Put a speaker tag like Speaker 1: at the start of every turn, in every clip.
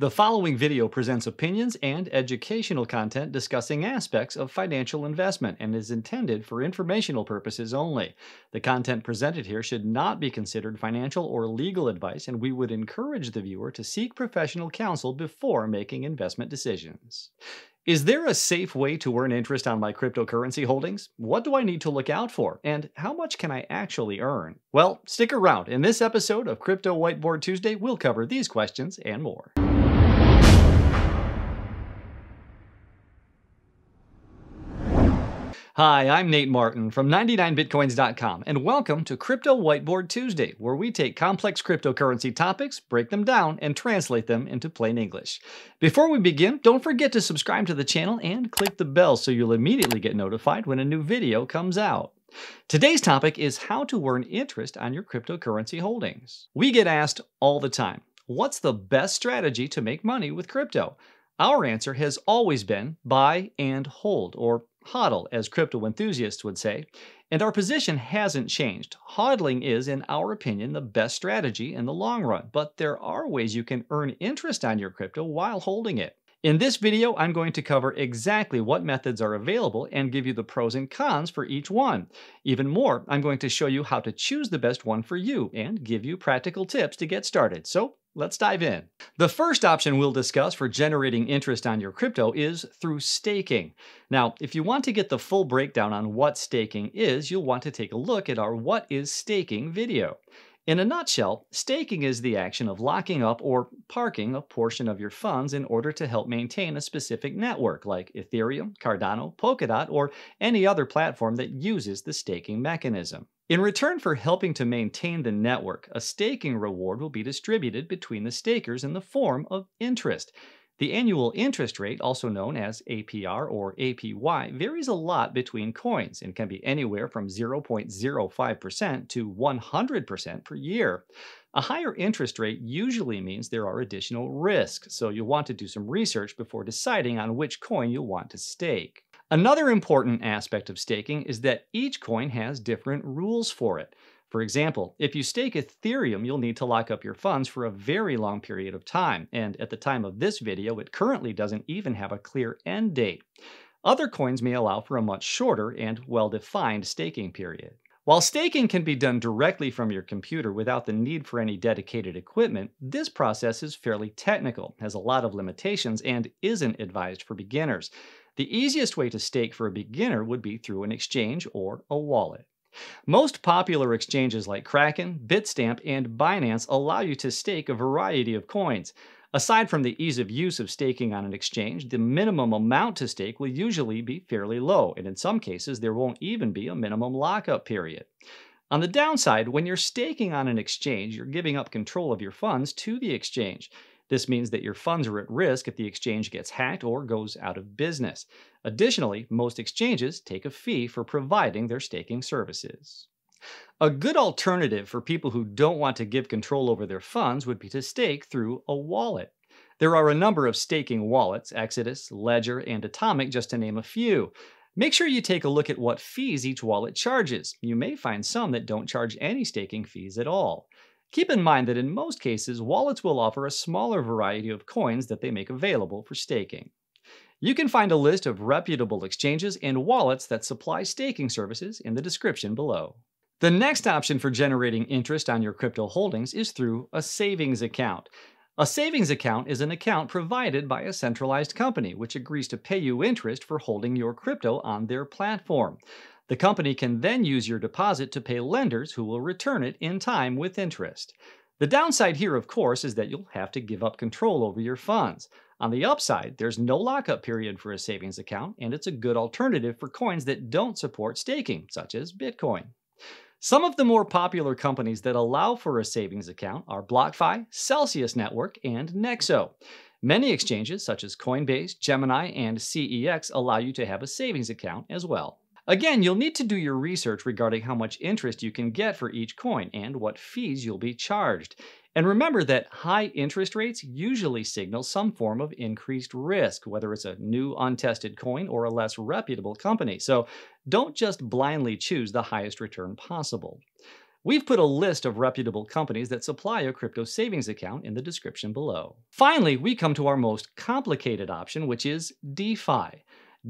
Speaker 1: The following video presents opinions and educational content discussing aspects of financial investment and is intended for informational purposes only. The content presented here should not be considered financial or legal advice, and we would encourage the viewer to seek professional counsel before making investment decisions. Is there a safe way to earn interest on my cryptocurrency holdings? What do I need to look out for? And how much can I actually earn? Well, stick around. In this episode of Crypto Whiteboard Tuesday, we'll cover these questions and more. Hi, I'm Nate Martin from 99bitcoins.com, and welcome to Crypto Whiteboard Tuesday, where we take complex cryptocurrency topics, break them down, and translate them into plain English. Before we begin, don't forget to subscribe to the channel and click the bell so you'll immediately get notified when a new video comes out. Today's topic is how to earn interest on your cryptocurrency holdings. We get asked all the time, what's the best strategy to make money with crypto? Our answer has always been buy and hold, or HODL, as crypto enthusiasts would say, and our position hasn't changed. HODLing is, in our opinion, the best strategy in the long run, but there are ways you can earn interest on your crypto while holding it. In this video, I'm going to cover exactly what methods are available and give you the pros and cons for each one. Even more, I'm going to show you how to choose the best one for you and give you practical tips to get started. So let's dive in. The first option we'll discuss for generating interest on your crypto is through staking. Now, if you want to get the full breakdown on what staking is, you'll want to take a look at our What is Staking video. In a nutshell, staking is the action of locking up or parking a portion of your funds in order to help maintain a specific network like Ethereum, Cardano, Polkadot, or any other platform that uses the staking mechanism. In return for helping to maintain the network, a staking reward will be distributed between the stakers in the form of interest. The annual interest rate, also known as APR or APY, varies a lot between coins and can be anywhere from 0.05% to 100% per year. A higher interest rate usually means there are additional risks, so you'll want to do some research before deciding on which coin you'll want to stake. Another important aspect of staking is that each coin has different rules for it. For example, if you stake Ethereum, you'll need to lock up your funds for a very long period of time, and at the time of this video, it currently doesn't even have a clear end date. Other coins may allow for a much shorter and well-defined staking period. While staking can be done directly from your computer without the need for any dedicated equipment, this process is fairly technical, has a lot of limitations, and isn't advised for beginners. The easiest way to stake for a beginner would be through an exchange or a wallet. Most popular exchanges like Kraken, Bitstamp, and Binance allow you to stake a variety of coins. Aside from the ease of use of staking on an exchange, the minimum amount to stake will usually be fairly low, and in some cases there won't even be a minimum lockup period. On the downside, when you're staking on an exchange, you're giving up control of your funds to the exchange. This means that your funds are at risk if the exchange gets hacked or goes out of business. Additionally, most exchanges take a fee for providing their staking services. A good alternative for people who don't want to give control over their funds would be to stake through a wallet. There are a number of staking wallets, Exodus, Ledger, and Atomic, just to name a few. Make sure you take a look at what fees each wallet charges. You may find some that don't charge any staking fees at all. Keep in mind that in most cases, wallets will offer a smaller variety of coins that they make available for staking. You can find a list of reputable exchanges and wallets that supply staking services in the description below. The next option for generating interest on your crypto holdings is through a savings account. A savings account is an account provided by a centralized company which agrees to pay you interest for holding your crypto on their platform. The company can then use your deposit to pay lenders who will return it in time with interest. The downside here, of course, is that you'll have to give up control over your funds. On the upside, there's no lockup period for a savings account, and it's a good alternative for coins that don't support staking, such as Bitcoin. Some of the more popular companies that allow for a savings account are BlockFi, Celsius Network, and Nexo. Many exchanges, such as Coinbase, Gemini, and CEX, allow you to have a savings account as well. Again, you'll need to do your research regarding how much interest you can get for each coin and what fees you'll be charged. And remember that high interest rates usually signal some form of increased risk, whether it's a new untested coin or a less reputable company. So don't just blindly choose the highest return possible. We've put a list of reputable companies that supply a crypto savings account in the description below. Finally, we come to our most complicated option, which is DeFi.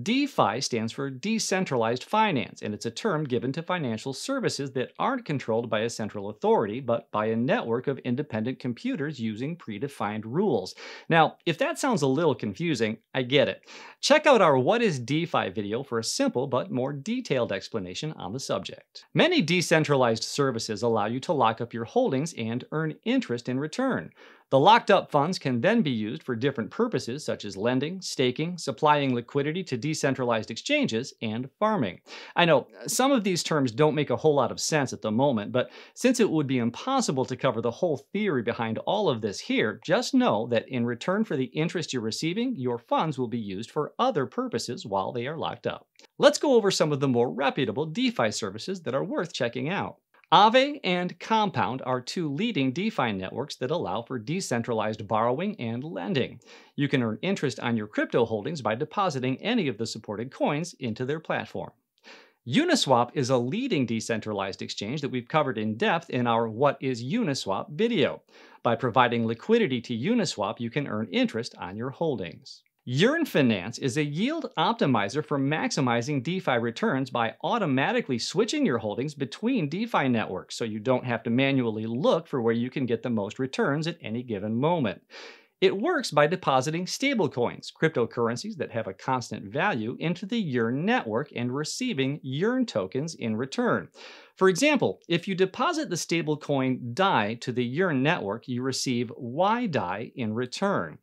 Speaker 1: DeFi stands for decentralized finance, and it's a term given to financial services that aren't controlled by a central authority, but by a network of independent computers using predefined rules. Now, if that sounds a little confusing, I get it. Check out our What is DeFi video for a simple but more detailed explanation on the subject. Many decentralized services allow you to lock up your holdings and earn interest in return. The locked up funds can then be used for different purposes such as lending, staking, supplying liquidity to decentralized exchanges, and farming. I know some of these terms don't make a whole lot of sense at the moment, but since it would be impossible to cover the whole theory behind all of this here, just know that in return for the interest you're receiving, your funds will be used for other purposes while they are locked up. Let's go over some of the more reputable DeFi services that are worth checking out. Aave and Compound are two leading DeFi networks that allow for decentralized borrowing and lending. You can earn interest on your crypto holdings by depositing any of the supported coins into their platform. Uniswap is a leading decentralized exchange that we've covered in depth in our What is Uniswap video. By providing liquidity to Uniswap, you can earn interest on your holdings. Yearn Finance is a yield optimizer for maximizing DeFi returns by automatically switching your holdings between DeFi networks so you don't have to manually look for where you can get the most returns at any given moment. It works by depositing stablecoins, cryptocurrencies that have a constant value, into the Yearn network and receiving Yearn tokens in return. For example, if you deposit the stablecoin DAI to the Yearn network, you receive YDAI in return.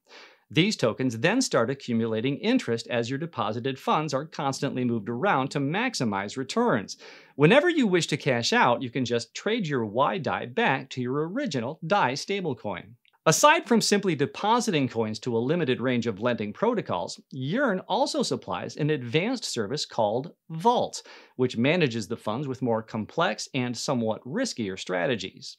Speaker 1: These tokens then start accumulating interest as your deposited funds are constantly moved around to maximize returns. Whenever you wish to cash out, you can just trade your YDAI back to your original DAI stablecoin. Aside from simply depositing coins to a limited range of lending protocols, Yearn also supplies an advanced service called Vaults, which manages the funds with more complex and somewhat riskier strategies.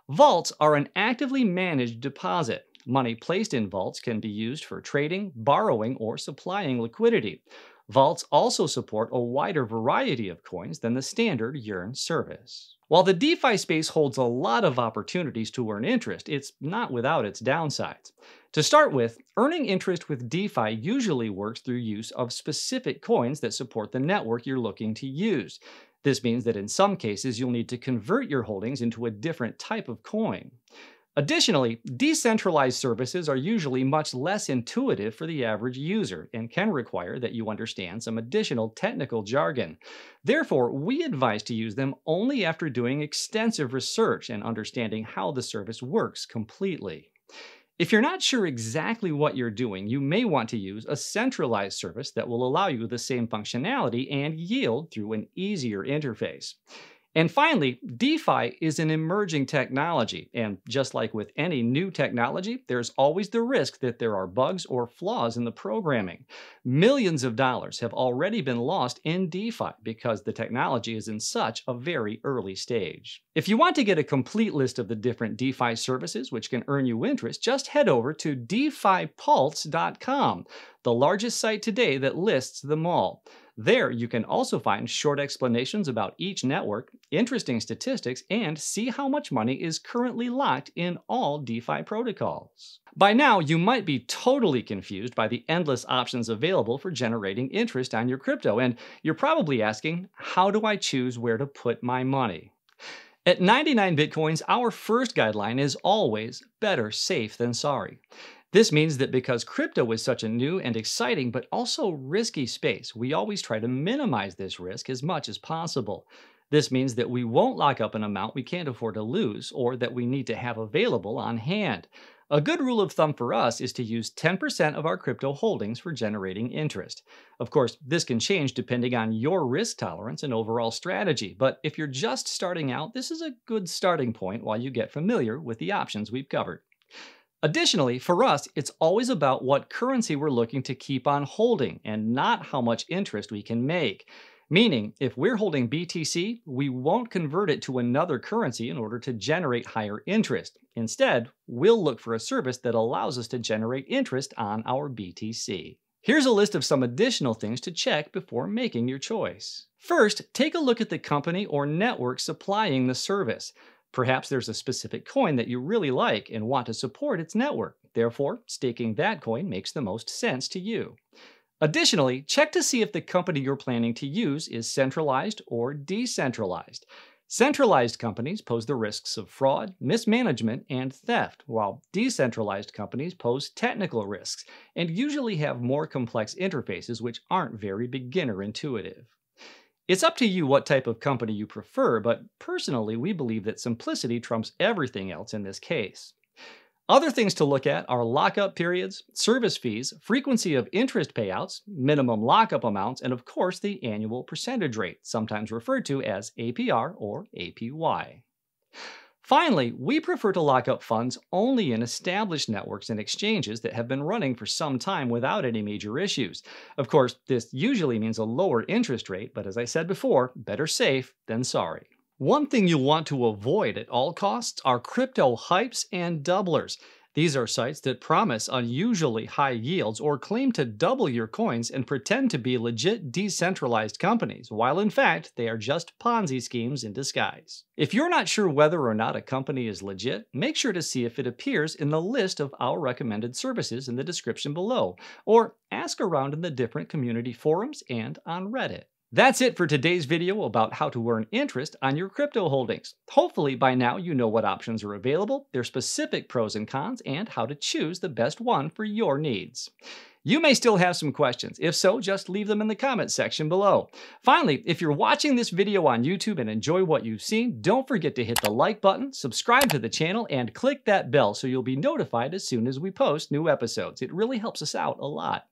Speaker 1: Vaults are an actively managed deposit. Money placed in vaults can be used for trading, borrowing, or supplying liquidity. Vaults also support a wider variety of coins than the standard Yearn service. While the DeFi space holds a lot of opportunities to earn interest, it's not without its downsides. To start with, earning interest with DeFi usually works through use of specific coins that support the network you're looking to use. This means that in some cases you'll need to convert your holdings into a different type of coin. Additionally, decentralized services are usually much less intuitive for the average user and can require that you understand some additional technical jargon. Therefore, we advise to use them only after doing extensive research and understanding how the service works completely. If you're not sure exactly what you're doing, you may want to use a centralized service that will allow you the same functionality and yield through an easier interface. And finally, DeFi is an emerging technology, and just like with any new technology, there's always the risk that there are bugs or flaws in the programming. Millions of dollars have already been lost in DeFi because the technology is in such a very early stage. If you want to get a complete list of the different DeFi services which can earn you interest, just head over to DeFiPulse.com, the largest site today that lists them all. There, you can also find short explanations about each network, interesting statistics, and see how much money is currently locked in all DeFi protocols. By now, you might be totally confused by the endless options available for generating interest on your crypto, and you're probably asking, how do I choose where to put my money? At 99 Bitcoins, our first guideline is always better safe than sorry. This means that because crypto is such a new and exciting but also risky space, we always try to minimize this risk as much as possible. This means that we won't lock up an amount we can't afford to lose or that we need to have available on hand. A good rule of thumb for us is to use 10% of our crypto holdings for generating interest. Of course, this can change depending on your risk tolerance and overall strategy, but if you're just starting out, this is a good starting point while you get familiar with the options we've covered. Additionally, for us, it's always about what currency we're looking to keep on holding and not how much interest we can make. Meaning, if we're holding BTC, we won't convert it to another currency in order to generate higher interest. Instead, we'll look for a service that allows us to generate interest on our BTC. Here's a list of some additional things to check before making your choice. First, take a look at the company or network supplying the service. Perhaps there's a specific coin that you really like and want to support its network. Therefore, staking that coin makes the most sense to you. Additionally, check to see if the company you're planning to use is centralized or decentralized. Centralized companies pose the risks of fraud, mismanagement, and theft, while decentralized companies pose technical risks and usually have more complex interfaces which aren't very beginner intuitive. It's up to you what type of company you prefer, but personally, we believe that simplicity trumps everything else in this case. Other things to look at are lockup periods, service fees, frequency of interest payouts, minimum lockup amounts, and of course the annual percentage rate, sometimes referred to as APR or APY. Finally, we prefer to lock up funds only in established networks and exchanges that have been running for some time without any major issues. Of course, this usually means a lower interest rate, but as I said before, better safe than sorry. One thing you'll want to avoid at all costs are crypto hypes and doublers. These are sites that promise unusually high yields or claim to double your coins and pretend to be legit decentralized companies, while in fact they are just Ponzi schemes in disguise. If you're not sure whether or not a company is legit, make sure to see if it appears in the list of our recommended services in the description below, or ask around in the different community forums and on Reddit. That's it for today's video about how to earn interest on your crypto holdings. Hopefully by now you know what options are available, their specific pros and cons, and how to choose the best one for your needs. You may still have some questions. If so, just leave them in the comments section below. Finally, if you're watching this video on YouTube and enjoy what you've seen, don't forget to hit the like button, subscribe to the channel, and click that bell so you'll be notified as soon as we post new episodes. It really helps us out a lot.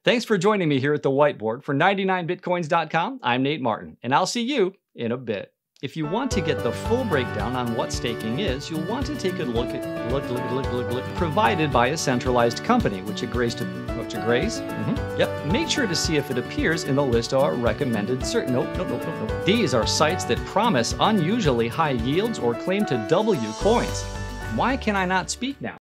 Speaker 1: Thanks for joining me here at the whiteboard. For 99bitcoins.com, I'm Nate Martin, and I'll see you in a bit. If you want to get the full breakdown on what staking is, you'll want to take a look provided by a centralized company, which agrees to Yep. Make sure to see if it appears in the list of our recommended Nope. These are sites that promise unusually high yields or claim to double your coins. Why can I not speak now?